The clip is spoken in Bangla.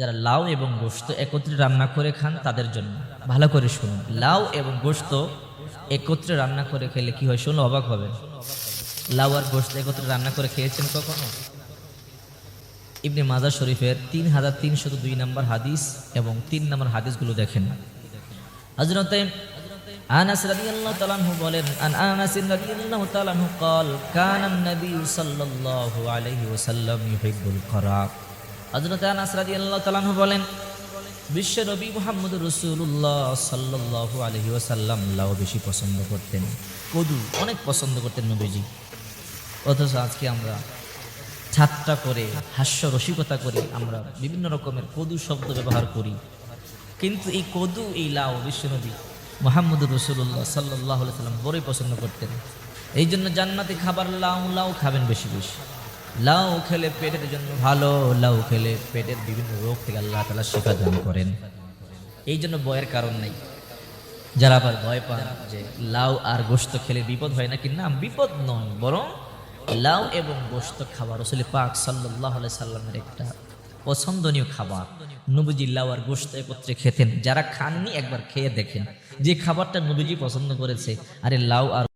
যারা লাউ এবং গোশত একত্রে রান্না করে খান তাদের জন্য ভালো করে শুনুন। লাউ এবং গোশত একত্রে রান্না করে খেলে কি হয় শুনে অবাক হবেন। লাউ আর গোশত একত্রে রান্না করে খেয়েছেন কখনো? ইবনে মাজাহ শরীফের 3302 নম্বর হাদিস এবং 3 নম্বর হাদিসগুলো দেখেন। হযরতে আনাস রাদিয়াল্লাহু তাআলা আনহু বলেন, আন আনাস রাদিয়াল্লাহু তাআলা আনহু قال كان النبي صلى الله عليه وسلم يحب القراء। হযরত আনাস রাদিয়াল্লাহু তাআলা আনহু বলেন, বিশ্ব নবী মুহাম্মদুর রাসূলুল্লাহ সাল্লাল্লাহু আলাইহি ওয়াসাল্লাম লাউ বেশি পছন্দ করতেন, কদু অনেক পছন্দ করতেন নবীজি। অথচ আজকে আমরা ঠাট্টা করে হাস্য রসিকতা করে আমরা বিভিন্ন রকমের কদু শব্দ ব্যবহার করি, কিন্তু এই কদু এই লাউ বিশ্বনবী মুহাম্মদুর রাসূলুল্লাহ সাল্লাল্লাহু আলাইহি ওয়াসাল্লাম বড়ই পছন্দ করতেন। এই জন্য জান্নাতি খাবার লাউ, লাউ খাবেন বেশি বেশি। লাউ খেলে পেটের জন্য ভালো, লাউ খেলে পেটের বিভিন্ন রোগ থেকে আল্লাহ তাআলা শিফা দান করেন। এই জন্য ভয়ের কারণ নেই। যারা আবার ভয় পান যে লাউ আর গোশত খেলে বিপদ হয় নাকি, না, বিপদ নয়, বরং লাউ এবং গোশত খাবার রাসূল পাক সাল্লাল্লাহু আলাইহি সাল্লামের একটা পছন্দনীয় খাবার। নবীজি লাউ আর গোশত একত্রে খেতেন। যারা খাননি একবার খেয়ে দেখেন যে খাবারটা নবীজি পছন্দ করেছে। আরে লাউ আর